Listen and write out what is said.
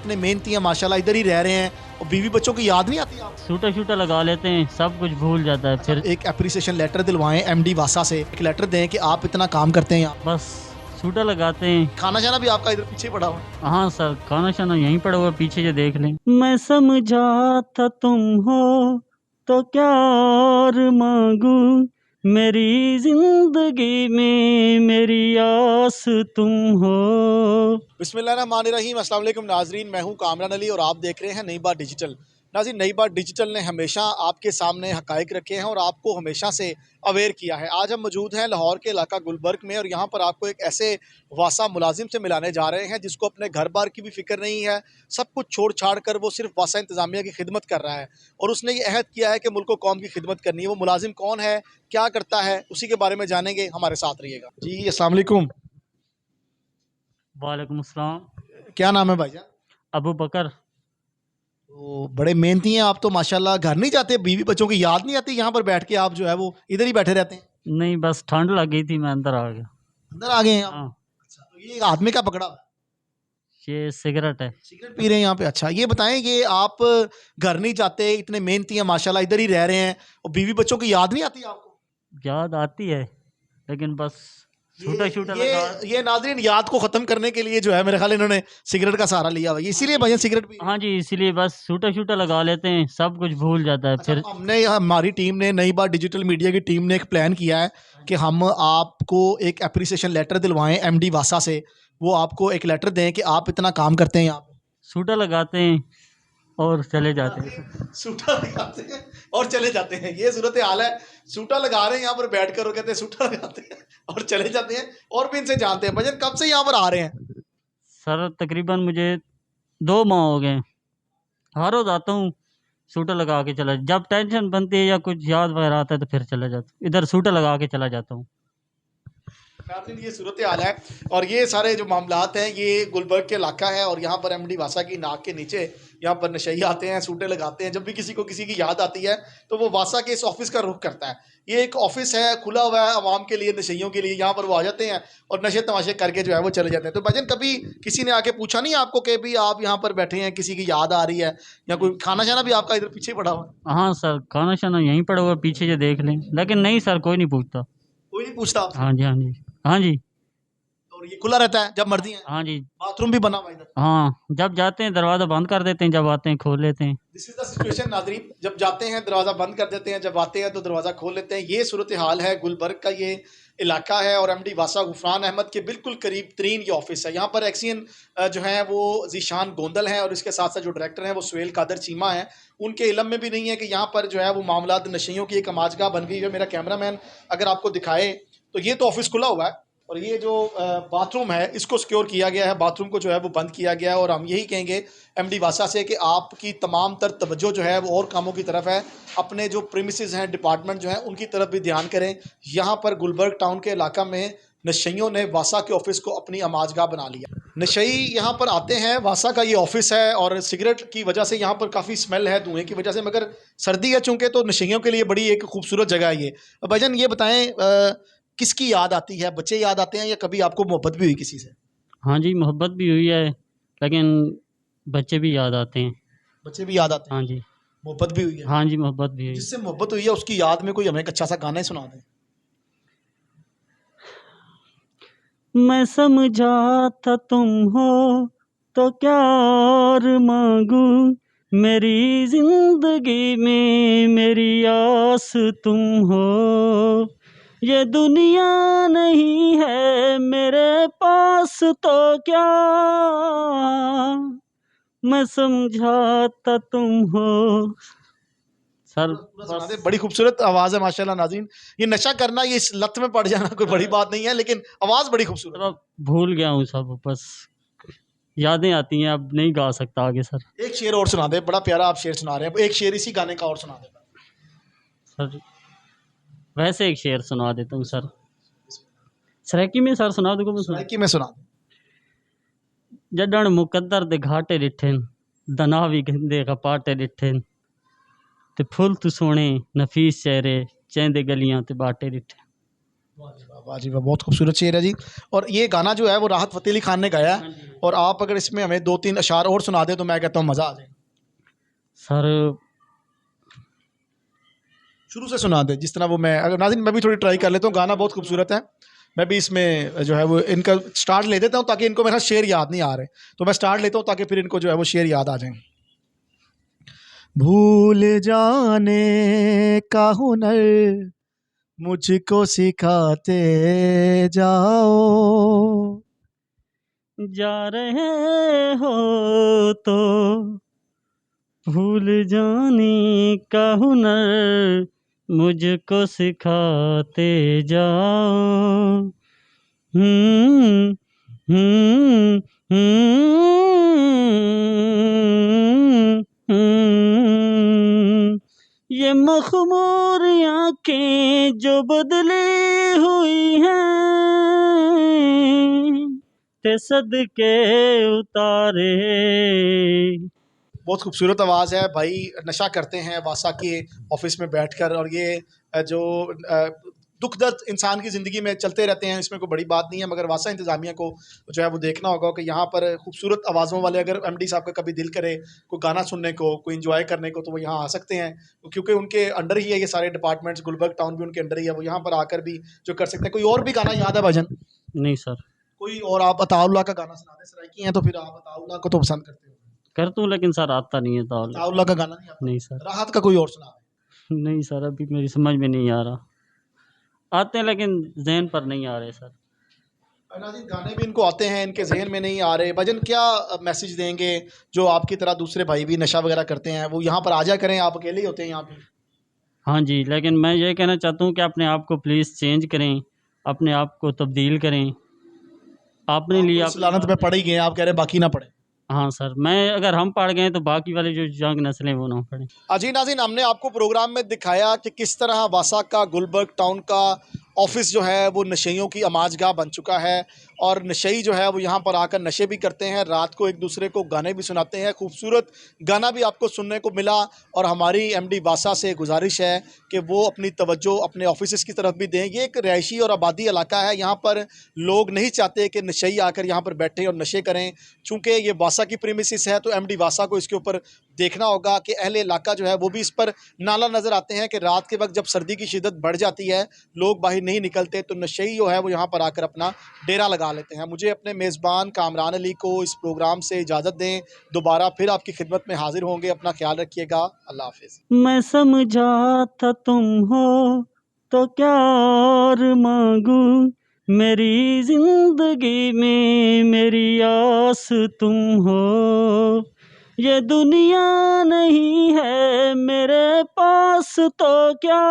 इतने मेहनती हैं माशाल्लाह, इधर ही रह रहे हैं और बीवी बच्चों की याद नहीं आती आपको? सूटा शूटा लगा लेते हैं, सब कुछ भूल जाता है फिर। एक अप्रिसिएशन लेटर दिलवाएं एमडी वासा से, एक लेटर दें कि आप इतना काम करते हैं यहाँ। बस सूटा लगाते हैं। खाना शाना भी आपका इधर पीछे पड़ा हुआ है। हाँ सर, खाना शाना यहीं पड़ा हुआ, पीछे जो देख लें। मैं समझा था तुम हो तो क्या और मांगू, मेरी जिंदगी में मेरी आस तुम हो। बिस्मिल्लाहिर्रहमानिर्रहीम, अस्सलाम वालेकुम नाजरीन, मैं हूँ कामरान अली और आप देख रहे हैं नई बात डिजिटल। नाज़रीन, नई बात डिजिटल ने हमेशा आपके सामने हकाइक रखे हैं और आपको हमेशा से अवेयर किया है। आज हम मौजूद हैं लाहौर के इलाका गुलबर्ग में और यहाँ पर आपको एक ऐसे वासा मुलाजिम से मिलाने जा रहे हैं जिसको अपने घर बार की भी फिक्र नहीं है। सब कुछ छोड़ छाड़ कर वो सिर्फ वासा इंतज़ामिया की खिदमत कर रहा है और उसने ये अहद किया है कि मुल्क व कौम की खिदमत करनी है। वो मुलाजिम कौन है, क्या करता है, उसी के बारे में जानेंगे। हमारे साथ रहिएगा जी। अस्सलाम वालेकुम। वालेकुम अस्सलाम। क्या नाम है भाईजान? अबू बकर। तो बड़े मेहनती हैं आप तो माशाल्लाह। घर नहीं जाते, बीवी बच्चों की याद नहीं आती? यहाँ पर बैठ के आप जो है वो इधर ही बैठे रहते हैं। नहीं, बस ठंड लग गई थी, मैं अंदर आ गया। अंदर आ गए हैं आप? हाँ, अच्छा, तो ये हाथ में क्या पकड़ा हुआ है? ये सिगरेट है। सिगरेट पी रहे हैं यहाँ पे? अच्छा, ये बताएं, ये आप घर नहीं जाते, इतने मेहनती हैं माशाल्लाह, इधर ही रह रहे हैं और बीवी बच्चों की याद नहीं आती आपको? याद आती है, लेकिन बस सूटा शूटा ये लगा। ये नाज़रीन, याद को ख़त्म करने के लिए जो है मेरे ख्याल इन्होंने सिगरेट का सहारा लिया हुआ है, इसीलिए भैया सिगरेट पी। हाँ जी, इसीलिए बस सूटा शूटा लगा लेते हैं, सब कुछ भूल जाता है अच्छा, फिर। हमारी टीम ने, नई बात डिजिटल मीडिया की टीम ने एक प्लान किया है कि हम आपको एक अप्रिसिएशन लेटर दिलवाएं एमडी वासा से। वो आपको एक लेटर दें कि आप इतना काम करते हैं यहाँ पे। सूटा लगाते हैं और चले जाते हैं। सूटा लगाते हैं और चले जाते हैं, ये सूरत हाल है। सूटा लगा रहे हैं यहाँ पर बैठ कर और कहते हैं सूटा लगाते हैं और चले जाते हैं। और भी इनसे जानते हैं, भजन कब से यहाँ पर आ रहे हैं? सर तकरीबन मुझे 2 माह हो गए। हर रोज आता हूँ, सूटा लगा के चला, जब टेंशन बनती है या कुछ याद वगैरह आता है तो फिर चला जाता हूँ, इधर सूटा लगा के चला जाता हूँ। नाज़रीन, ये सूरत हाल है और ये सारे जो मामलात हैं ये गुलबर्ग के इलाका है और यहाँ पर एमडी वासा की नाक के नीचे यहाँ पर नशई आते हैं, सूटे लगाते हैं। जब भी किसी को किसी की याद आती है तो वो वासा के इस ऑफिस का रुख करता है। ये एक ऑफिस है, खुला हुआ है आवाम के लिए, नशइयों के लिए। यहाँ पर वो आ जाते हैं और नशे तमाशे करके जो है वो चले जाते हैं। तो भाईजान, कभी किसी ने आके पूछा नहीं आपको कि भी आप यहाँ पर बैठे हैं, किसी की याद आ रही है, या कोई खाना शाना भी आपका इधर पीछे पड़ा हुआ है? हाँ सर, खाना शाना यहीं पड़ा हुआ, पीछे जो देख लें। लेकिन नहीं सर, कोई नहीं पूछता। कोई नहीं पूछता आपसे? हाँ जी, हाँ जी, हाँ जी, और ये खुला रहता है जब मर्जी है? हाँ जी, बाथरूम भी बना हुआ है इधर? हाँ। जब जाते हैं दरवाज़ा बंद कर देते हैं, जब आते हैं खोल लेते हैं। दिस इज द सिचुएशन नाजरीन। जब जाते हैं दरवाज़ा बंद कर देते हैं, जब आते हैं तो दरवाज़ा खोल लेते हैं। ये सूरत हाल है गुलबर्ग का, ये इलाका है और एमडी वासा गुफरान अहमद के बिल्कुल करीब तरीन ये ऑफिस है। यहाँ पर एक्सियन जो हैं वो जीशान गोंदल हैं और इसके साथ साथ जो डायरेक्टर हैं वो सुहेल कादर चीमा हैं। उनके इलम में भी नहीं है कि यहाँ पर जो है वो मामलात नशियों की एक अमाजगाह बन गई है। मेरा कैमरामैन अगर आपको दिखाए तो ये तो ऑफिस खुला हुआ है और ये जो बाथरूम है इसको सिक्योर किया गया है, बाथरूम को जो है वो बंद किया गया है। और हम यही कहेंगे एमडी वासा से कि आपकी तमाम तर तवज्जो जो है वो और कामों की तरफ है। अपने जो प्रीमिसेस हैं, डिपार्टमेंट जो हैं, उनकी तरफ भी ध्यान करें। यहाँ पर गुलबर्ग टाउन के इलाका में नशइयों ने वासा के ऑफिस को अपनी अमाजगाह बना लिया। नशई यहाँ पर आते हैं, वासा का ये ऑफिस है और सिगरेट की वजह से यहाँ पर काफ़ी स्मेल है धुएँ की वजह से, मगर सर्दी है चूँकि तो नशइयों के लिए बड़ी एक खूबसूरत जगह है ये। भाईजान, ये बताएं, किसकी याद आती है? बच्चे याद आते हैं या कभी आपको मोहब्बत भी हुई किसी से? हाँ जी, मोहब्बत भी हुई है, लेकिन बच्चे भी याद आते हैं। बच्चे भी याद आते हैं? हाँ जी, मोहब्बत भी हुई है? हाँ जी, मोहब्बत भी हुई। जिससे मोहब्बत हुई है उसकी याद में कोई हमें एक अच्छा सा गाना ही सुना दें। मैं समझा था तुम हो तो क्या और मांगू, मेरी जिंदगी में मेरी आस तुम हो। ये दुनिया नहीं है मेरे पास तो क्या, मैं समझा था तुम हो। सर पूरा सुना बस, दे। बड़ी खूबसूरत आवाज़ है माशाल्लाह नाज़रीन। ये नशा करना, ये इस लत में पड़ जाना कोई बड़ी बात नहीं है, लेकिन आवाज़ बड़ी खूबसूरत है। अब भूल गया हूँ सब, बस यादें आती हैं, अब नहीं गा सकता आगे सर। एक शेर और सुना दे, बड़ा प्यारा आप शेर सुना रहे हैं, एक शेर इसी गाने का और सुना दे। सर वैसे एक शेर सुना देता हूँ सर। सराकी में सर सुना दूंगा मैं सुना। सराइकी में सुना दे। जडण मुकद्दर दे घाटे डिठेन, दना भी गंदे कपाटे डिठेन, ते फुल तू सोने नफीस चेहरे चेंदे गलियां ते बाटे डिठे। वाह जी वाह, वाह जी वाह, बहुत खूबसूरत शेर है जी। और ये गाना जो है वो राहत फ़तेह अली खान ने गाया हाँ है, जी। और आप अगर इसमें हमें 2-3 अशार और सुना दें तो मैं कहता हूँ मज़ा आ जाए। सर शुरू से सुना दें जिस तरह वो, मैं अगर नाज़रीन मैं भी थोड़ी ट्राई कर लेता हूँ, गाना बहुत खूबसूरत है। मैं भी इसमें जो है वो इनका स्टार्ट ले देता हूँ ताकि इनको मेरा शेर याद नहीं आ रहे, तो मैं स्टार्ट लेता हूँ ताकि फिर इनको जो है वो शेर याद आ जाएँ। भूल जाने का हुनर मुझको सिखाते जाओ, जा रहे हो तो भूल जाने का हुनर मुझको सिखाते जाओ। हम्म हम्म हम्म, ये मखमूर आँखें जो बदली हुई हैं ते सदके उतारे। बहुत खूबसूरत आवाज़ है भाई। नशा करते हैं वासा के ऑफिस में बैठकर, और ये जो दुख दर्द इंसान की ज़िंदगी में चलते रहते हैं, इसमें कोई बड़ी बात नहीं है, मगर वासा इंतज़ामिया को जो है वो देखना होगा कि यहाँ पर खूबसूरत आवाज़ों वाले, अगर एमडी साहब का कभी दिल करे कोई गाना सुनने को, कोई इंजॉय करने को, तो वो यहाँ आ सकते हैं, क्योंकि उनके अंडर ही है ये सारे डिपार्टमेंट्स, गुलबर्ग टाउन भी उनके अंडर ही है, वो यहाँ पर आकर भी जो कर सकते हैं। कोई और भी गाना याद है भाईजान? नहीं सर, कोई और आप अताउल्लाह का गाना सुना दें, सराइकी हैं तो फिर आप अताउल्लाह को तो पसंद करते हो। कर दूं लेकिन सर आता नहीं है ताउल। अताउल्लाह का गाना नहीं आता? नहीं सर, राहत का कोई और सुना दें। नहीं सर, अभी मेरी समझ में नहीं आ रहा। आते हैं लेकिन ज़हन पर नहीं आ रहे सर। नाज़रीन गाने भी इनको आते हैं, इनके जहन में नहीं आ रहे। भजन क्या मैसेज देंगे जो आपकी तरह दूसरे भाई भी नशा वगैरह करते हैं, वो यहाँ पर आ जा करें, आप अकेले ही होते हैं यहाँ पे? हाँ जी, लेकिन मैं ये कहना चाहता हूँ कि अपने आप को प्लीज़ चेंज करें, अपने आप को तब्दील करें। आपने आप तो लिया इस लानत में पड़ ही गए हैं, आप कह रहे हैं बाकी ना पड़े। हाँ सर, मैं अगर हम पढ़ गए तो बाकी वाले जो यंग नस्लें वो ना पढ़ें। अजी नाज़रीन, हमने आपको प्रोग्राम में दिखाया कि किस तरह वासा का गुलबर्ग टाउन का ऑफिस जो है वो नशेइयों की आमाजगाह बन चुका है, और नशेई जो है वो यहाँ पर आकर नशे भी करते हैं, रात को एक दूसरे को गाने भी सुनाते हैं। खूबसूरत गाना भी आपको सुनने को मिला, और हमारी एमडी वासा से गुजारिश है कि वो अपनी तवज्जो अपने ऑफिस की तरफ भी दें। ये एक रिहायशी और आबादी इलाका है, यहाँ पर लोग नहीं चाहते कि नशेई आकर यहाँ पर बैठें और नशे करें। चूँकि ये वासा की प्रीमिसेस है तो एमडी वासा को इसके ऊपर देखना होगा कि अहले इलाका जो है वो भी इस पर नाला नज़र आते हैं कि रात के वक्त जब सर्दी की शिद्दत बढ़ जाती है, लोग बाहर नहीं निकलते, तो नशेई जो है वो यहाँ पर आकर अपना डेरा लगा लेते हैं। मुझे अपने मेज़बान कामरान अली को इस प्रोग्राम से इजाज़त दें, दोबारा फिर आपकी खिदमत में हाजिर होंगे। अपना ख्याल रखिएगा। अल्लाह हाफिज़। मैं समझा था तुम हो तो क्या और मांगू, मेरी जिंदगी में मेरी आस तुम हो। ये दुनिया नहीं है मेरे पास तो क्या